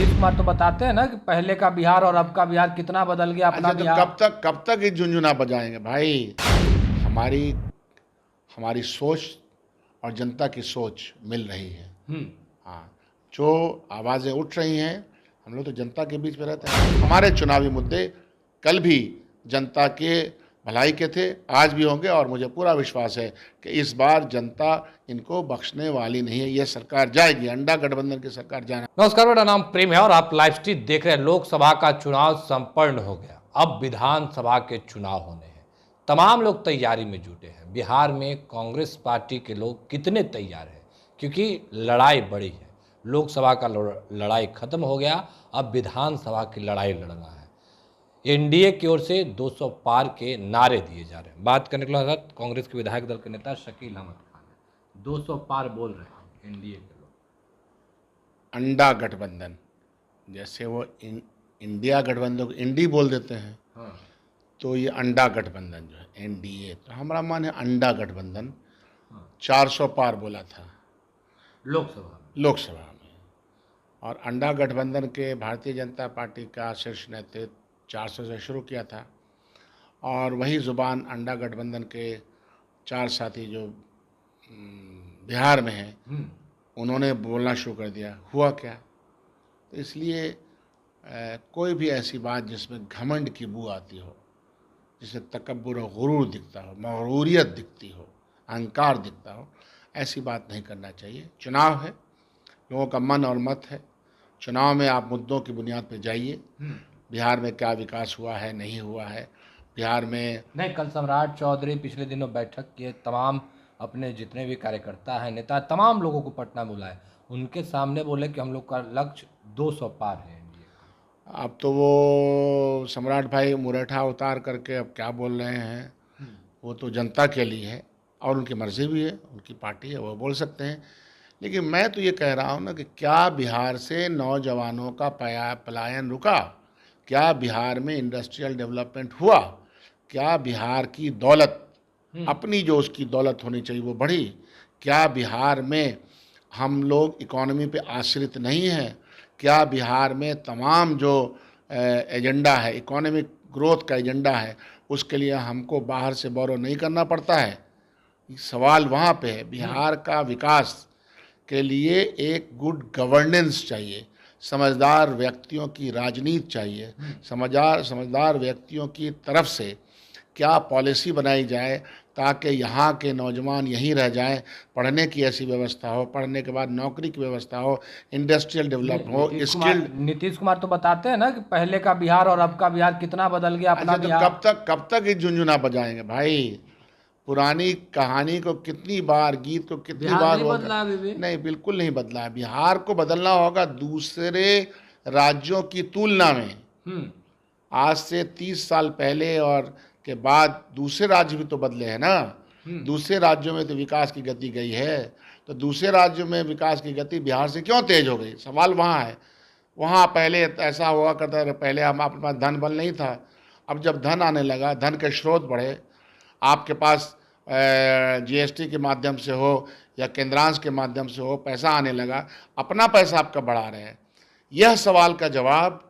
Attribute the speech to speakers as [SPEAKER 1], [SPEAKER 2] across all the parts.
[SPEAKER 1] नीतीश कुमार तो बताते हैं ना कि पहले का बिहार और अब का बिहार कितना बदल गया अपना
[SPEAKER 2] अच्छा, तो
[SPEAKER 1] बिहार।
[SPEAKER 2] कब तक ये झुंझुना बजाएंगे भाई? हमारी हमारी सोच और जनता की सोच मिल रही है। हाँ, जो आवाज़ें उठ रही हैं, हम लोग तो जनता के बीच में रहते हैं। हमारे चुनावी मुद्दे कल भी जनता के भलाई के थे, आज भी होंगे, और मुझे पूरा विश्वास है कि इस बार जनता इनको बख्शने वाली नहीं है। ये सरकार जाएगी, अंडा गठबंधन की सरकार जाना।
[SPEAKER 1] नमस्कार, मेरा नाम प्रेम है और आप लाइव स्ट्रीम देख रहे हैं। लोकसभा का चुनाव संपन्न हो गया, अब विधानसभा के चुनाव होने हैं। तमाम लोग तैयारी में जुटे हैं। बिहार में कांग्रेस पार्टी के लोग कितने तैयार हैं, क्योंकि लड़ाई बड़ी है। लोकसभा का लड़ाई खत्म हो गया, अब विधानसभा की लड़ाई लड़ना है। एनडीए की ओर से 200 पार के नारे दिए जा रहे हैं। बात करने के लिए कांग्रेस के विधायक दल के नेता शकील अहमद खान है। 200 पार बोल रहे हैं एनडीए के लोग।
[SPEAKER 2] अंडा गठबंधन, जैसे वो इंडिया गठबंधन को इंडी बोल देते हैं,
[SPEAKER 1] हाँ।
[SPEAKER 2] तो ये अंडा गठबंधन जो है एनडीए, तो हमारा मान है अंडा गठबंधन।
[SPEAKER 1] हाँ।
[SPEAKER 2] 400 पार बोला था
[SPEAKER 1] लोकसभा
[SPEAKER 2] लोकसभा में, और अंडा गठबंधन के भारतीय जनता पार्टी का शीर्ष नेतृत्व 400 से शुरू किया था, और वही जुबान अंडा गठबंधन के 4 साथी जो बिहार में हैं, उन्होंने बोलना शुरू कर दिया। हुआ क्या? तो इसलिए कोई भी ऐसी बात जिसमें घमंड की बू आती हो, जिसमें तकब्बुर और गुरूर दिखता हो, मगरूरियत दिखती हो, अहंकार दिखता हो, ऐसी बात नहीं करना चाहिए। चुनाव है, लोगों का मन और मत है। चुनाव में आप मुद्दों की बुनियाद पर जाइए। बिहार में क्या विकास हुआ है, नहीं हुआ है, बिहार में
[SPEAKER 1] नहीं, कल सम्राट चौधरी पिछले दिनों बैठक किए, तमाम अपने जितने भी कार्यकर्ता हैं, नेता, तमाम लोगों को पटना बुलाए। उनके सामने बोले कि हम लोग का लक्ष्य 200 पार है एनडीए का।
[SPEAKER 2] अब तो वो सम्राट भाई मुरेठा उतार करके अब क्या बोल रहे हैं, वो तो जनता के लिए है और उनकी मर्जी भी है, उनकी पार्टी है, वो बोल सकते हैं। लेकिन मैं तो ये कह रहा हूँ ना कि क्या बिहार से नौजवानों का पलायन रुका? क्या बिहार में इंडस्ट्रियल डेवलपमेंट हुआ? क्या बिहार की दौलत, अपनी जो उसकी दौलत होनी चाहिए, वो बढ़ी? क्या बिहार में हम लोग इकोनॉमी पे आश्रित नहीं हैं? क्या बिहार में तमाम जो एजेंडा है, इकोनॉमिक ग्रोथ का एजेंडा है, उसके लिए हमको बाहर से बोरो नहीं करना पड़ता है? सवाल वहाँ पे है। बिहार का विकास के लिए एक गुड गवर्नेंस चाहिए, समझदार व्यक्तियों की राजनीति चाहिए, समझदार व्यक्तियों की तरफ से क्या पॉलिसी बनाई जाए ताकि यहाँ के नौजवान यहीं रह जाएं, पढ़ने की ऐसी व्यवस्था हो, पढ़ने के बाद नौकरी की व्यवस्था हो, इंडस्ट्रियल डेवलपमेंट हो, स्किल्ड।
[SPEAKER 1] नीतीश कुमार तो बताते हैं ना कि पहले का बिहार और अब का बिहार कितना बदल गया अपना
[SPEAKER 2] अच्छा, तो
[SPEAKER 1] बिहार।
[SPEAKER 2] कब तक ये झुंझुना बजाएंगे भाई? पुरानी कहानी को कितनी बार, गीत को कितनी
[SPEAKER 1] बिहार
[SPEAKER 2] बार
[SPEAKER 1] नहीं
[SPEAKER 2] होगा?
[SPEAKER 1] बदला अभी भी।
[SPEAKER 2] नहीं, बिल्कुल नहीं बदला है। बिहार को बदलना होगा दूसरे राज्यों की तुलना में। आज से 30 साल पहले और के बाद दूसरे राज्य भी तो बदले हैं ना। दूसरे राज्यों में तो विकास की गति गई है, तो दूसरे राज्यों में विकास की गति बिहार से क्यों तेज हो गई? सवाल वहाँ है। वहाँ पहले ऐसा हुआ करता था, पहले हम अपने पास धन बल नहीं था। अब जब धन आने लगा, धन के स्रोत बढ़े, आपके पास जीएसटी के माध्यम से हो या केंद्रांश के माध्यम से हो, पैसा आने लगा, अपना पैसा आपका बढ़ा रहे हैं। यह सवाल का जवाब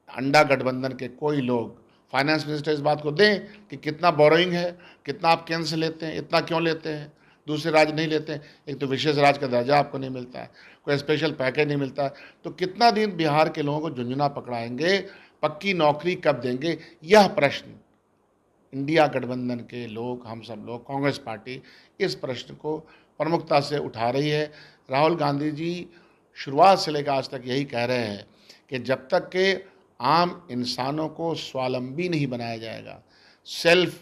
[SPEAKER 2] अंडा गठबंधन के कोई लोग, फाइनेंस मिनिस्टर इस बात को दें कि कितना बोरोइंग है, कितना आप केंद्र से लेते हैं, इतना क्यों लेते हैं, दूसरे राज्य नहीं लेते हैं। एक तो विशेष राज्य का दर्जा आपको नहीं मिलता है, कोई स्पेशल पैकेज नहीं मिलता है, तो कितना दिन बिहार के लोगों को झुंझुना पकड़ाएंगे, पक्की नौकरी कब देंगे? यह प्रश्न इंडिया गठबंधन के लोग, हम सब लोग, कांग्रेस पार्टी इस प्रश्न को प्रमुखता से उठा रही है। राहुल गांधी जी शुरुआत से लेकर आज तक यही कह रहे हैं कि जब तक के आम इंसानों को स्वावलंबी नहीं बनाया जाएगा, सेल्फ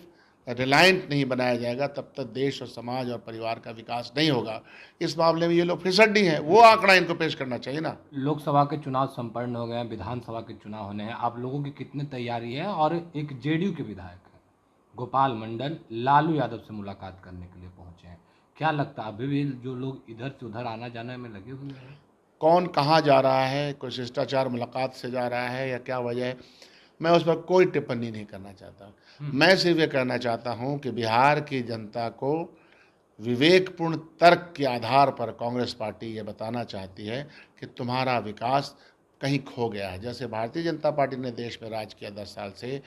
[SPEAKER 2] रिलायंट नहीं बनाया जाएगा, तब तक देश और समाज और परिवार का विकास नहीं होगा। इस मामले में ये लोग फिसड्डी हैं, वो आंकड़ा इनको पेश करना चाहिए ना।
[SPEAKER 1] लोकसभा के चुनाव संपन्न हो गए हैं, विधानसभा के चुनाव होने हैं। आप लोगों की कितनी तैयारी है? और एक जेडीयू के विधायक है गोपाल मंडल, लालू यादव से मुलाकात करने के लिए पहुंचे हैं। क्या लगता है अभी भी जो लोग इधर से उधर आना जाने में लगे हुए हैं?
[SPEAKER 2] कौन कहाँ जा रहा है, कोई शिष्टाचार मुलाकात से जा रहा है या क्या वजह है, मैं उस पर कोई टिप्पणी नहीं करना चाहता। मैं सिर्फ ये कहना चाहता हूँ कि बिहार की जनता को विवेकपूर्ण तर्क के आधार पर कांग्रेस पार्टी ये बताना चाहती है कि तुम्हारा विकास कहीं खो गया है। जैसे भारतीय जनता पार्टी ने देश में राज किया 10 साल से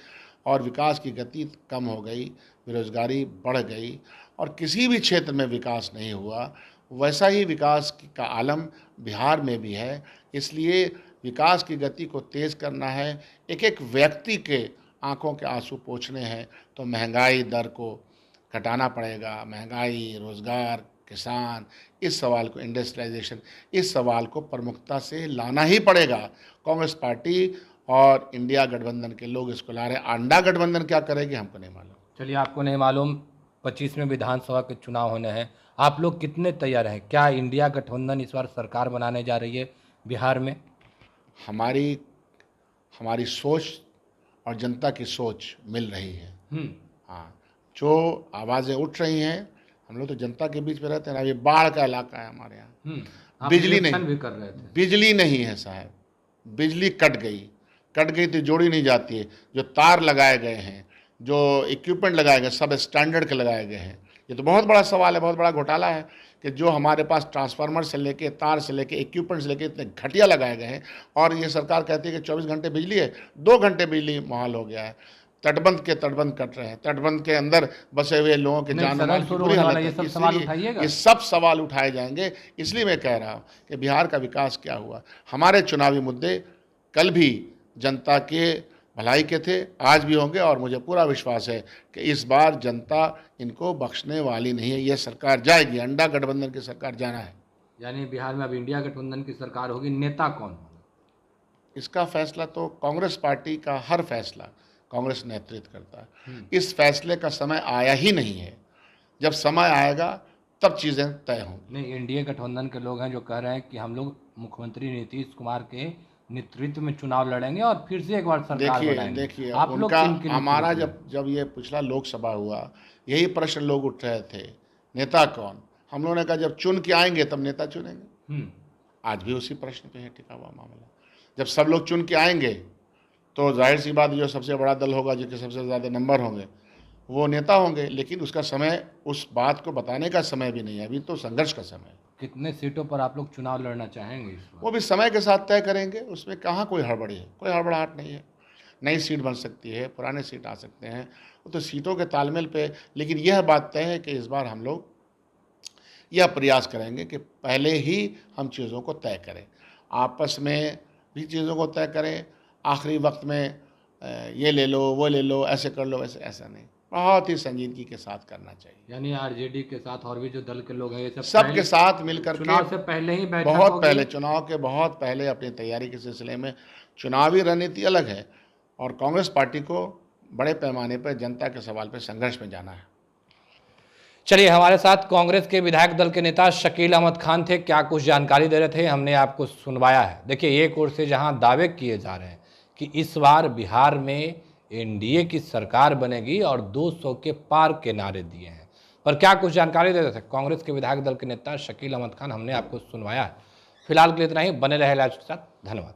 [SPEAKER 2] और विकास की गति कम हो गई, बेरोजगारी बढ़ गई और किसी भी क्षेत्र में विकास नहीं हुआ, वैसा ही विकास का आलम बिहार में भी है। इसलिए विकास की गति को तेज़ करना है, एक एक व्यक्ति के आंखों के आंसू पोंछने हैं, तो महंगाई दर को घटाना पड़ेगा। महंगाई, रोज़गार, किसान, इस सवाल को, इंडस्ट्रियलाइजेशन, इस सवाल को प्रमुखता से लाना ही पड़ेगा। कांग्रेस पार्टी और इंडिया गठबंधन के लोग इसको ला रहे हैं। अंडा गठबंधन क्या करेगी हमको नहीं मालूम।
[SPEAKER 1] चलिए, आपको नहीं मालूम, 25 में विधानसभा के चुनाव होने हैं, आप लोग कितने तैयार हैं? क्या इंडिया गठबंधन इस बार सरकार बनाने जा रही है बिहार में?
[SPEAKER 2] हमारी हमारी सोच और जनता की सोच मिल रही है। हाँ, जो आवाज़ें उठ रही हैं, हम लोग तो जनता के बीच में रहते हैं ना। ये बाढ़ का इलाका है हमारे यहाँ,
[SPEAKER 1] आप
[SPEAKER 2] बिजली
[SPEAKER 1] इलेक्शन
[SPEAKER 2] नहीं,
[SPEAKER 1] भी कर रहे थे।
[SPEAKER 2] बिजली नहीं है साहब, बिजली कट गई तो जोड़ी नहीं जाती है। जो तार लगाए गए हैं, जो इक्विपमेंट लगाए गए, सब स्टैंडर्ड के लगाए गए हैं। ये तो बहुत बड़ा सवाल है, बहुत बड़ा घोटाला है कि जो हमारे पास ट्रांसफार्मर से लेके, तार से लेके, इक्विपमेंट से लेके इतने घटिया लगाए गए हैं और ये सरकार कहती है कि 24 घंटे बिजली है, 2 घंटे बिजली मुहाल हो गया है। तटबंध कट रहे हैं, तटबंध के अंदर बसे हुए लोगों के जान माल की बुरी हालत है। ये सब सवाल उठाए जाएंगे। इसलिए मैं कह रहा हूँ कि बिहार का विकास क्या हुआ। हमारे चुनावी मुद्दे कल भी जनता के भलाई के थे, आज भी होंगे और मुझे पूरा विश्वास है कि इस बार जनता इनको बख्शने वाली नहीं है। ये सरकार जाएगी, अंडा गठबंधन की सरकार जाना है।
[SPEAKER 1] यानी बिहार में अब इंडिया गठबंधन की सरकार होगी, नेता कौन होगा?
[SPEAKER 2] इसका फैसला तो कांग्रेस पार्टी का, हर फैसला कांग्रेस नेतृत्व करता है। इस फैसले का समय आया ही नहीं है। जब समय आएगा तब चीज़ें तय होंगी।
[SPEAKER 1] नहीं, एनडीए गठबंधन के लोग हैं जो कह रहे हैं कि हम लोग मुख्यमंत्री नीतीश कुमार के नेतृत्व में चुनाव लड़ेंगे और फिर से एक बार सरकार बनाएंगे।
[SPEAKER 2] देखिए
[SPEAKER 1] आप लोग
[SPEAKER 2] उनका,
[SPEAKER 1] किन-किन
[SPEAKER 2] हमारा
[SPEAKER 1] नेतृत्व में?
[SPEAKER 2] जब ये पिछला लोकसभा हुआ, यही प्रश्न लोग उठ रहे थे, नेता कौन। हम लोगों ने कहा जब चुन के आएंगे तब नेता चुनेंगे। आज भी उसी प्रश्न पे है टिका हुआ मामला। जब सब लोग चुन के आएंगे तो जाहिर सी बात, जो सबसे बड़ा दल होगा, जिसके सबसे ज़्यादा नंबर होंगे, वो नेता होंगे। लेकिन उसका समय, उस बात को बताने का समय भी नहीं है, अभी तो संघर्ष का समय है।
[SPEAKER 1] कितने सीटों पर आप लोग चुनाव लड़ना चाहेंगे इस बार?
[SPEAKER 2] वो भी समय के साथ तय करेंगे, उसमें कहाँ कोई हड़बड़ी है, कोई हड़बड़ाहट नहीं है। नई सीट बन सकती है, पुराने सीट आ सकते हैं, वो तो सीटों के तालमेल पे। लेकिन यह बात तय है कि इस बार हम लोग यह प्रयास करेंगे कि पहले ही हम चीज़ों को तय करें, आपस में भी चीज़ों को तय करें। आखिरी वक्त में ये ले लो, वो ले लो, ऐसे कर लो, वैसे, ऐसा नहीं। बहुत ही संजीदगी के साथ करना चाहिए।
[SPEAKER 1] यानी आरजेडी के साथ और भी जो दल के लोग हैं, ये
[SPEAKER 2] सब के साथ मिलकर के,
[SPEAKER 1] चुनाव से पहले ही बैठक
[SPEAKER 2] बहुत
[SPEAKER 1] होगी।
[SPEAKER 2] पहले, चुनाव के बहुत पहले अपनी तैयारी के सिलसिले में, चुनावी रणनीति अलग है और कांग्रेस पार्टी को बड़े पैमाने पर जनता के सवाल पर संघर्ष में जाना है।
[SPEAKER 1] चलिए, हमारे साथ कांग्रेस के विधायक दल के नेता शकील अहमद खान थे। क्या कुछ जानकारी दे रहे थे, हमने आपको सुनवाया है। देखिए, एक ओर से जहां दावे किए जा रहे हैं कि इस बार बिहार में एनडीए की सरकार बनेगी और 200 के पार के नारे दिए हैं, पर क्या कुछ जानकारी दे रहे थे कांग्रेस के विधायक दल के नेता शकील अहमद खान, हमने आपको सुनवाया है। फिलहाल के लिए इतना ही। बने रहे लाइव के साथ। धन्यवाद।